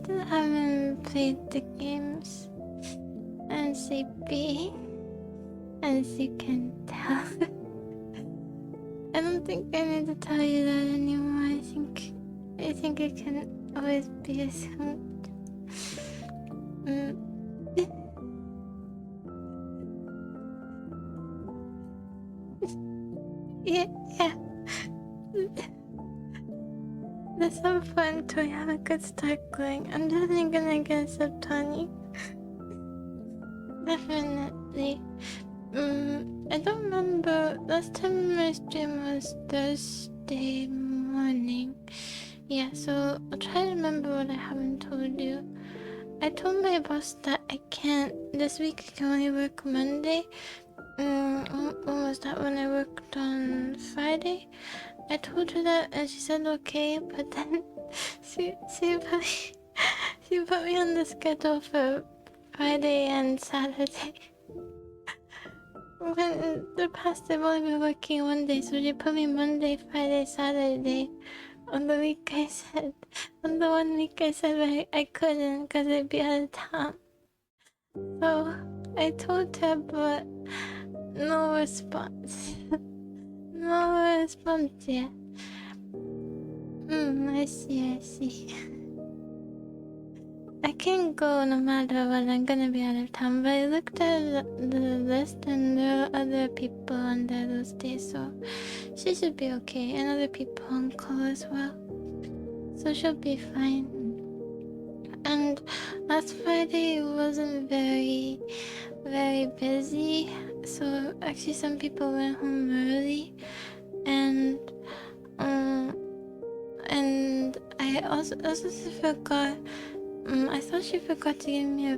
still haven't played the games. I'm sleepy, as you can tell. I don't think I need to tell you that anymore. I think it can always be assumed. Yeah. That's so fun to have a good start going. I'm definitely gonna get sub Tony. Definitely. I don't remember. Last time my stream was Thursday morning. Yeah, so I'll try to remember what I haven't told you. I told my boss that I can't. This week I can only work Monday. When was that? When I worked on Friday? I told her that and she said okay, but then she put me on the schedule for Friday and Saturday. When the past I've only been working one day, so she put me Monday, Friday, Saturday. On the 1 week I said I couldn't because I'd be out of town. So I told her, but no response. No response yet. I see. I can't go no matter what, I'm gonna be out of town, but I looked at the list and there are other people on there those days, so she should be okay, and other people on call as well. So she'll be fine. And last Friday wasn't very busy, so actually some people went home early, and I also forgot. I thought she forgot to give me a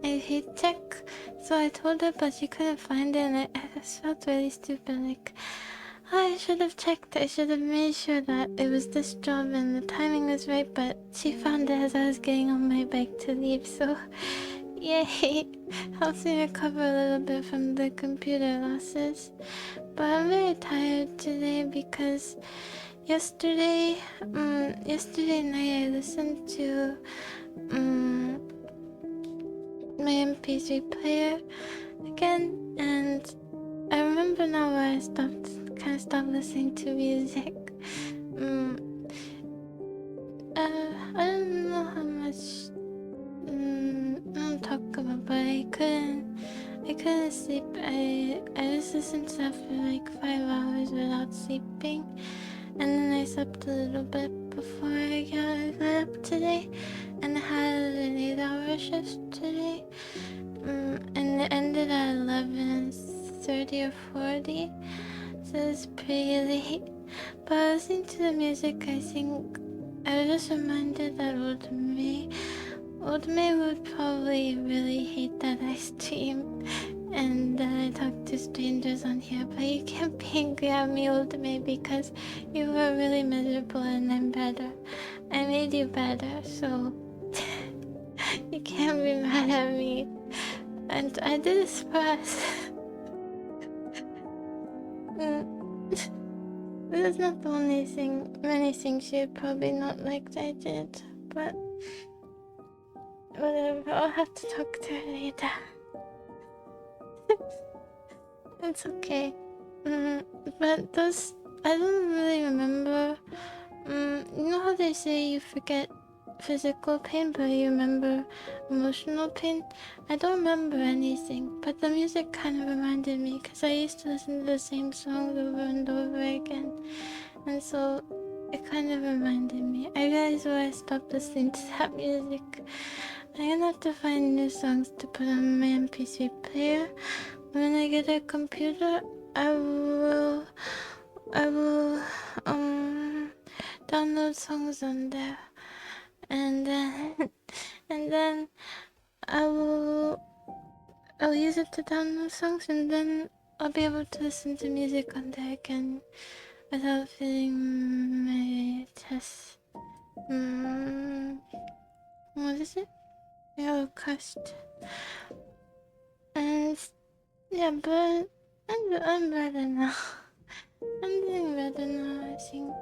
paycheck, so I told her, but she couldn't find it, and I just felt really stupid. Like, I should have checked. I should have made sure that it was this job and the timing was right. But she found it as I was getting on my bike to leave. So, yay! Helps me recover a little bit from the computer losses. But I'm very tired today because yesterday night I listened to my MP3 player again, and I remember now why I stopped listening to music. I don't know how much I'll talk about, but I couldn't sleep. I just listened to that for like 5 hours without sleeping. And then I slept a little bit before I got up today, and I had an 8-hour shift today, and it ended at 11:30 or 40, so it's pretty late. But listening to the music, I think I was just reminded that Old May would probably really hate that I stream and that I talk to strangers on here, but you can't be angry at me, Old May, because you were really miserable and I'm better. I made you better, so you can't be mad at me. And I did express. This is not the only thing. Many things you'd probably not like that I did, but whatever, I'll have to talk to her later. It's okay. But those, I don't really remember. You know how they say you forget physical pain, but you remember emotional pain? I don't remember anything, but the music kind of reminded me, because I used to listen to the same songs over and over again, and so it kind of reminded me. I realized why I stopped listening to that music. I'm gonna have to find new songs to put on my MP3 player. When I get a computer, I will download songs on there, and then I'll use it to download songs, and then I'll be able to listen to music on there again without feeling my chest. What is it? Crushed. And yeah, but I'm better now. I'm doing better now, I think.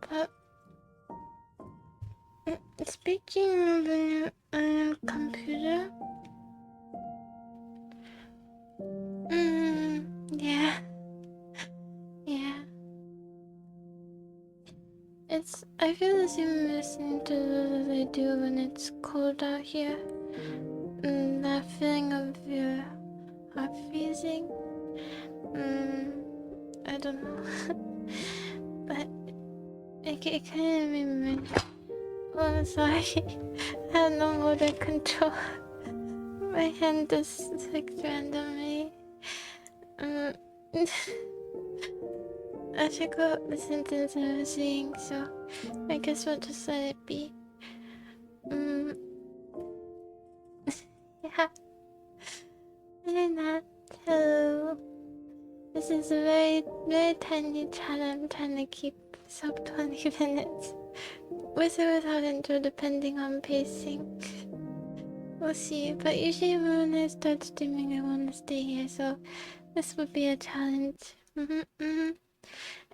But Speaking of a new computer, yeah, yeah. I feel the same listening to those as I do when it's cold out here. That feeling of your heart freezing. I don't know. But it kind of made me... Oh, I'm sorry. I had no motor control. My hand just clicked randomly. I forgot the sentence I was saying, so I guess we'll just let it be. Yeah. Hi, hello. This is a very, very tiny chat. I'm trying to keep sub 20 minutes. With or without intro, depending on pacing. We'll see. But usually when I start streaming, I want to stay here, so this would be a challenge.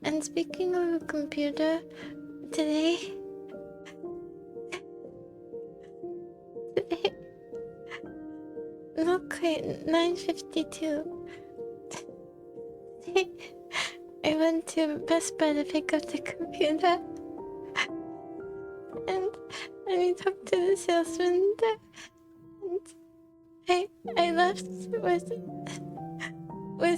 And speaking of a computer, today... Not quite, 9:52. I went to Best Buy to pick up the computer. And I talked to the salesman there. And I left with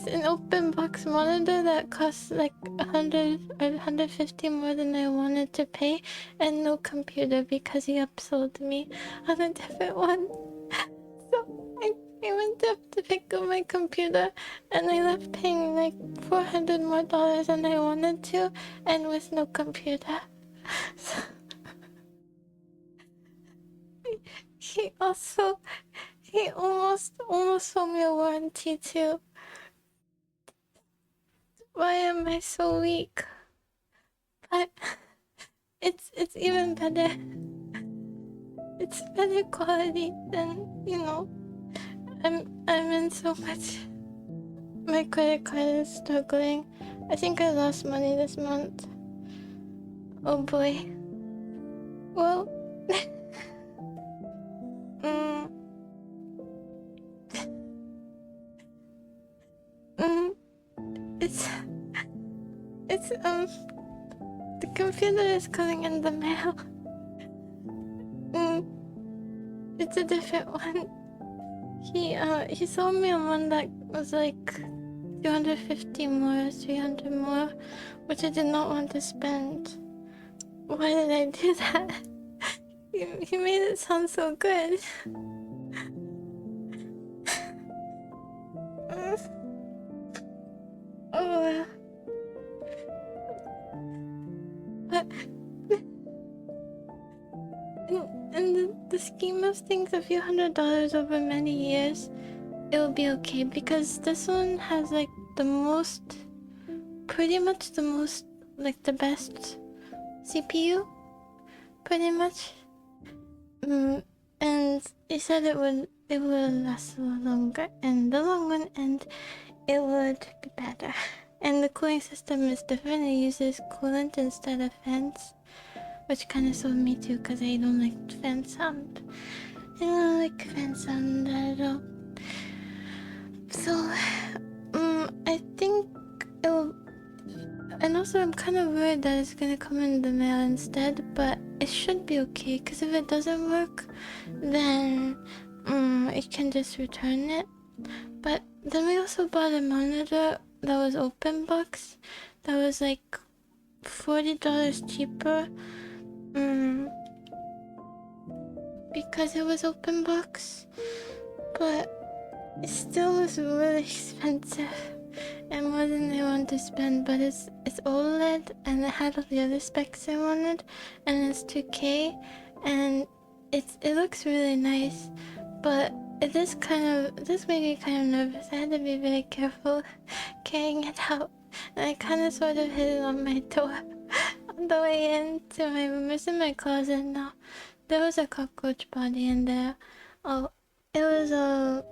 an open box monitor that cost like 100 or 150 more than I wanted to pay, and no computer because he upsold me on a different one. So I went up to pick up my computer, and I left paying like $400 more than I wanted to, and with no computer. So he almost sold me a warranty too. Why am I so weak? But it's even better. It's better quality than, you know. I'm in so much. My credit card is struggling. I think I lost money this month. Oh boy. Well, it's the computer is coming in the mail. It's a different one. He sold me one that was like 250 more, 300 more, which I did not want to spend. Why did I do that? He made it sound so good. Oh. But in the scheme of things, a few $100s over many years, it'll be okay, because this one has like pretty much the most, like the best CPU, pretty much. And he said it would last a lot longer in the long run, and it would be better. And the cooling system is different. It uses coolant instead of fans, which kind of sold me too, because I don't like fan sound. I don't like fan sound at all. So, I think it'll... And also, I'm kind of worried that it's gonna come in the mail instead, but it should be okay, because if it doesn't work, then it can just return it. But then we also bought a monitor that was open box, that was like $40 cheaper, because it was open box, but it still was really expensive and more than I wanted to spend. But it's OLED, and it had all the other specs I wanted, and it's 2K, and it looks really nice, but this made me kind of nervous. I had to be very careful carrying it out, and I kind of sort of hid it on my door on the way into my room. It's in my closet now. There was a cockroach body in there. Oh, it was all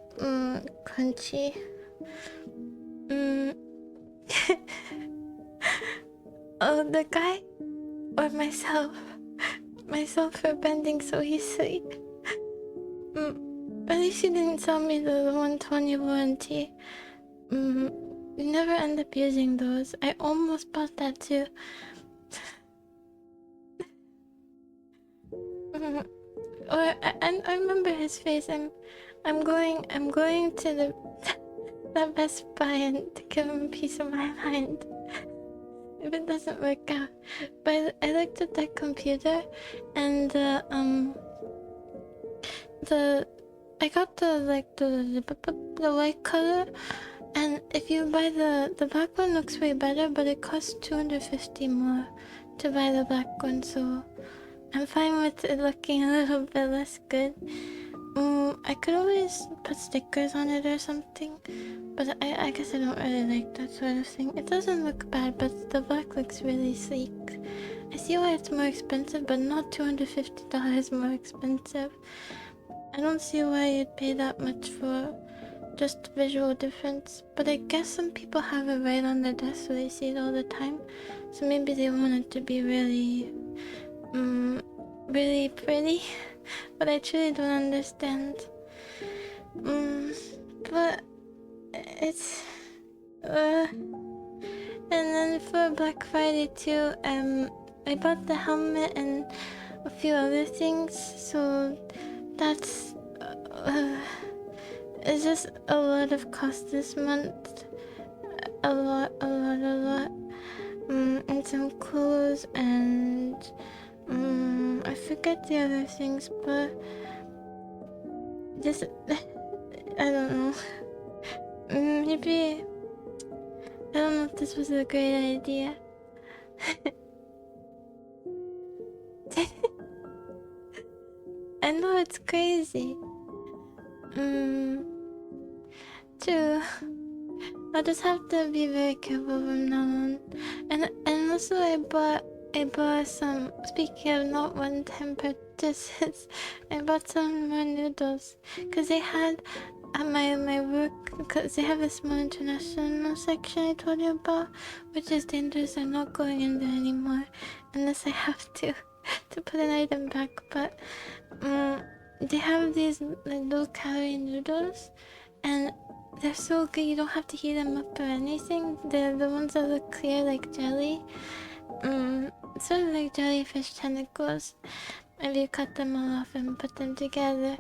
crunchy. Oh, the guy or myself myself for bending so easily. At least you didn't tell me the 120 warranty. You never end up using those. I almost bought that too. I remember his face. I'm going to the Best Buy and to give him a piece of my mind. If it doesn't work out. But I looked at that computer and I got the white color, and if you buy the black one looks way better, but it costs 250 more to buy the black one, so I'm fine with it looking a little bit less good. I could always put stickers on it or something, but I guess I don't really like that sort of thing. It doesn't look bad, but the black looks really sleek. I see why it's more expensive, but not $250 more expensive. I don't see why you'd pay that much for just visual difference, but I guess some people have it right on their desk so they see it all the time, so maybe they want it to be really, really pretty. But I truly don't understand. But it's and then for Black Friday too, I bought the helmet and a few other things, so that's it's just a lot of cost this month. A lot. And some clothes and I forget the other things, but just I don't know. Maybe I don't know if this was a great idea. I know it's crazy. True. I'll just have to be very careful from now on. And also I bought some, speaking of not one-time purchases, I bought some more noodles, cause they had at my work, cause they have a small international section I told you about, which is dangerous. I'm not going in there anymore unless I have to put an item back, but they have these like low-calorie noodles, and they're so good. You don't have to heat them up or anything. They're the ones that look clear like jelly. Sort of like jellyfish tentacles. If you cut them all off and put them together,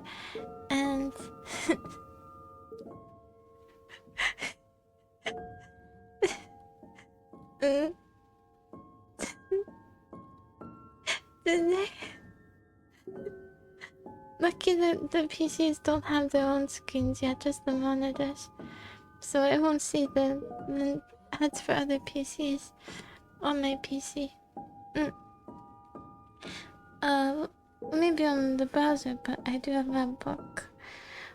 and lucky that the PCs don't have their own screens yet, just the monitors. So I won't see the ads for other PCs on my PC. Maybe on the browser, but I do have a book.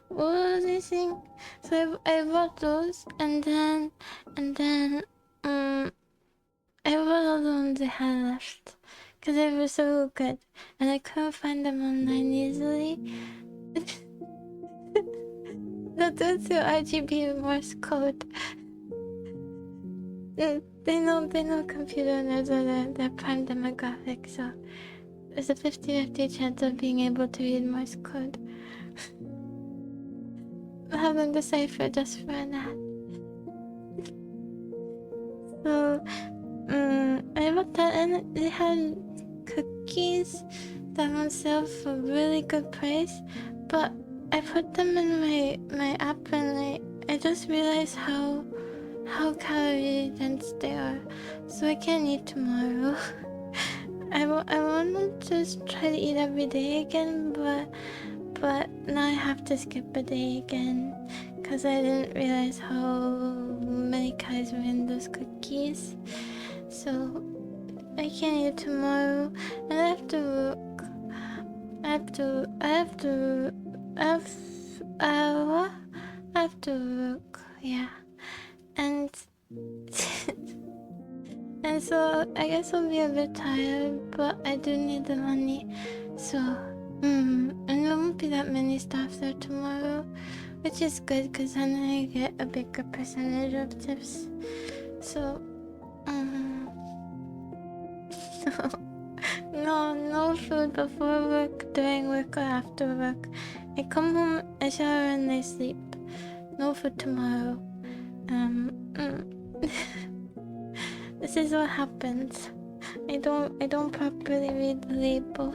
What was I saying? So I bought those, and then I bought all the ones I had left, cause they were so good, and I couldn't find them online easily. They'll do it through RGB Morse code. They know computer nerds are their prime demographic, so there's a 50-50 chance of being able to read Morse code. I'll have them decipher just for that. So, I bought that, and they had cookies that were on sale for a really good price, but I put them in my app, and I just realized how calorie dense they are, so I can't eat tomorrow. I wanna just try to eat every day again, but now I have to skip a day again, cause I didn't realize how many calories were in those cookies. So I can't eat tomorrow, and I have to work. I have to work, yeah. And and so I guess I'll be a bit tired, but I do need the money. So and there won't be that many staff there tomorrow, which is good because then I get a bigger percentage of tips. So no, no food before work, during work, or after work. I come home, I shower, and I sleep. No food tomorrow. This is what happens. I don't properly read the label.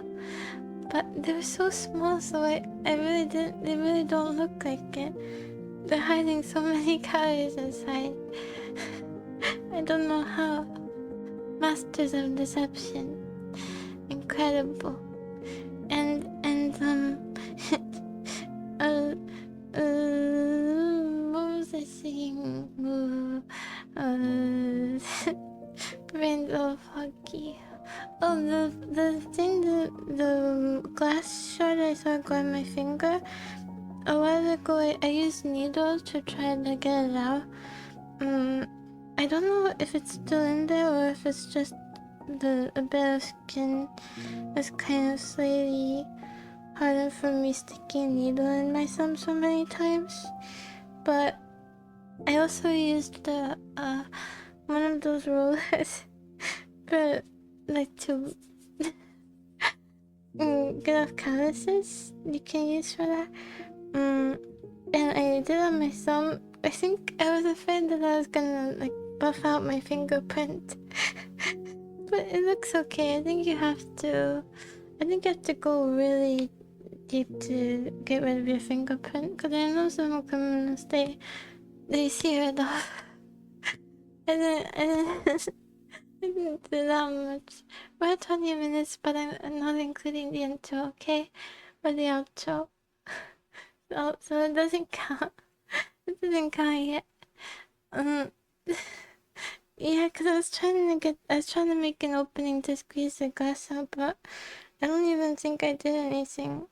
But they're so small, so they really don't look like it. They're hiding so many calories inside. I don't know how. Masters of deception. Incredible. And what was I saying? Brain's all foggy. Oh, the thing, the glass shard I saw go on my finger. A while ago, I used needles to try to get it out. I don't know if it's still in there or if it's just a bit of skin is kind of slightly hardened from me sticking a needle in my thumb so many times. But I also used one of those rollers for like to get off calluses you can use for that. And I did it on my thumb. I think I was afraid that I was gonna like buff out my fingerprint. But it looks okay. I think you have to go really deep to get rid of your fingerprint. Cause I know some criminals they sear it off. I didn't do that much. We're at 20 minutes, but I'm not including the intro, okay? Or the outro. So it doesn't count. It doesn't count yet. Yeah, cause I was trying to make an opening to squeeze the glass out, but I don't even think I did anything.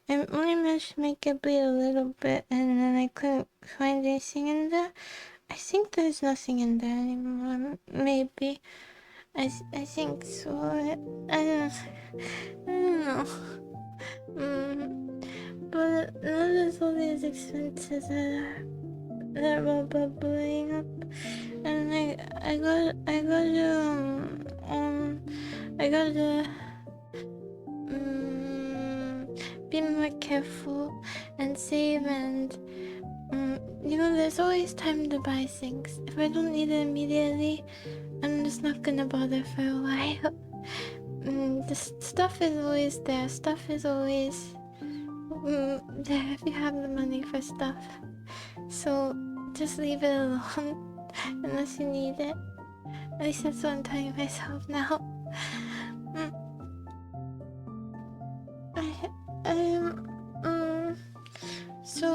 I only managed to make it bleed a little bit, and then I couldn't find anything in there. I think there's nothing in there anymore. Maybe. I think so. I don't know. But now there's all these expenses that were bubbling up, and I gotta be more careful and save, and there's always time to buy things. If I don't need it immediately, I'm just not gonna bother for a while. The stuff is always there. Stuff is always there if you have the money for stuff. So just leave it alone unless you need it. At least that's what I'm telling myself now. So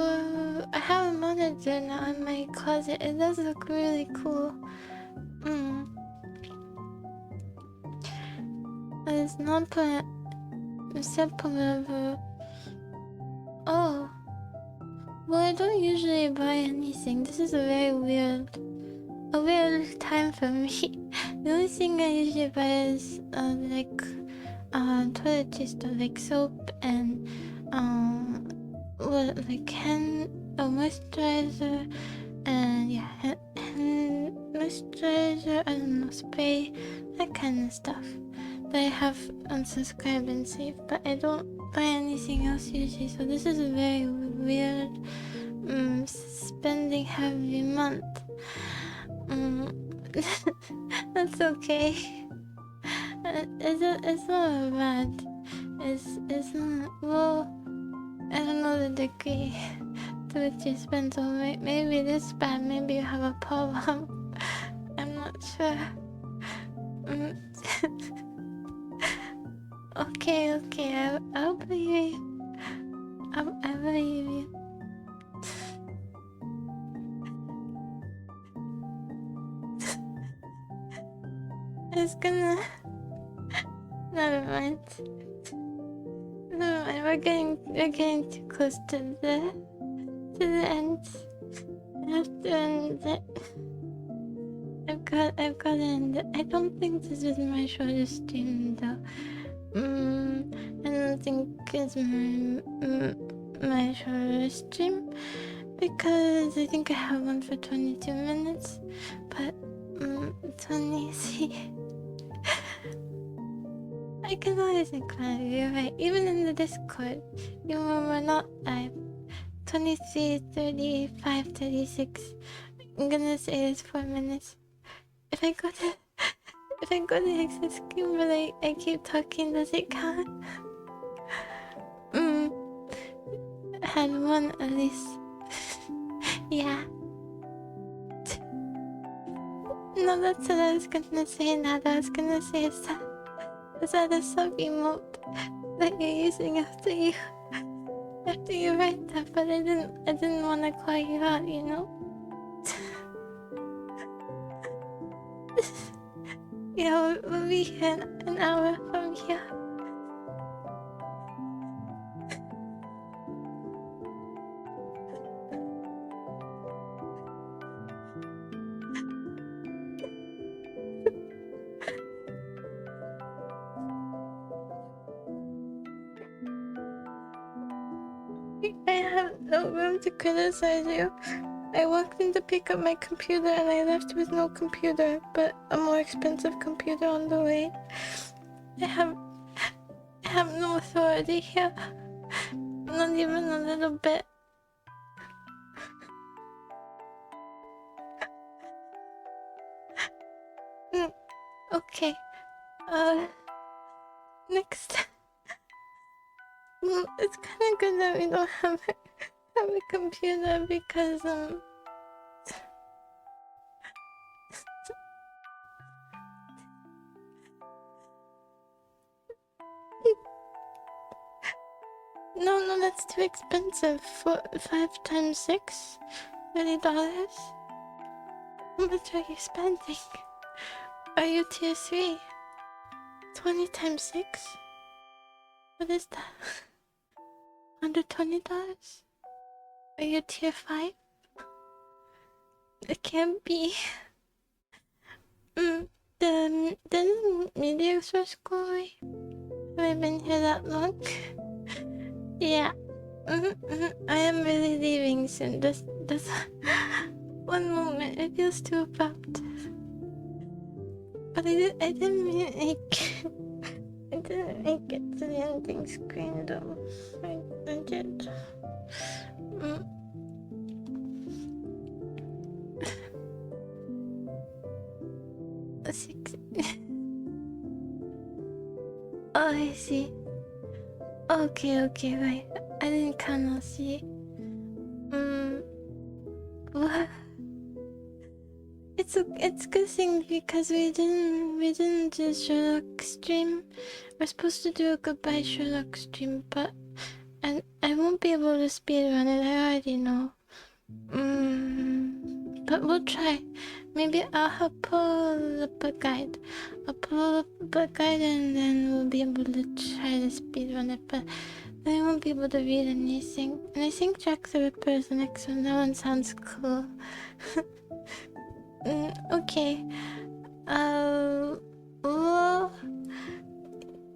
I have a monitor now in my closet. It does look really cool. It's not put simple ever. Oh. Well, I don't usually buy anything. This is a very weird time for me. The only thing I usually buy is toiletry stuff, like soap and moisturizer, and hand moisturizer, I don't know, spray, that kind of stuff that I have unsubscribed and saved, but I don't buy anything else usually, so this is a very weird spending heavy month. That's okay. It's not bad. It's not, well, I don't know the degree to which you spend, so maybe it is bad, maybe you have a problem. I'm not sure. Okay, I'll believe you. I believe you. It's gonna... Never mind. We're getting too close to the end. I have to end it. I've got to end it. I don't think this is my shortest stream though. I don't think it's my shortest stream because I think I have one for 22 minutes, but 20. I can always include you, you're right. Even in the Discord, even when we're not live. 23, 35, 36. I'm gonna say this 4 minutes. If I go to exit screen but I keep talking, does it count? I had one at least. Yeah. No, that's what I was gonna say now. I was gonna say is that a sub emote that you're using after you write that, but I didn't wanna call you out, you know? Yeah, we'll be here in an hour from here. I have no room to criticize you. I walked in to pick up my computer and I left with no computer, but a more expensive computer on the way. I have no authority here. Not even a little bit. Okay. Next. It's kind of good that we don't have a computer because no, that's too expensive. For 5 times 6, $30. How much are you spending? Are you tier 3? 20 times 6? What is that? $120? Are you tier 5? It can't be. The media source going. Have I been here that long? Yeah. I am really leaving soon. This one moment. It feels too abrupt. But I didn't make I didn't make it to the ending screen though. I did. Six. Oh, I see. Okay, right. I didn't count on see. What? It's a good thing because we didn't do Sherlock stream. We're supposed to do a goodbye Sherlock stream, but I won't be able to speedrun it. I already know. But we'll try. Maybe I'll pull up a guide. I'll pull up a guide and then we'll be able to try to speedrun it. But I won't be able to read anything. And I think Jack the Ripper is the next one. That one sounds cool. Okay. Well,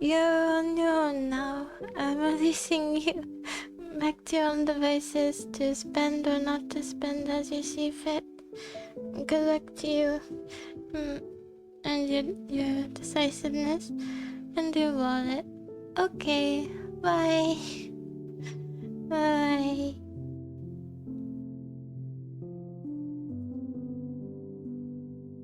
you're on your own now. I'm releasing you back to your own devices to spend or not to spend as you see fit. Good luck to you. And your decisiveness and your wallet. Okay, bye. Bye.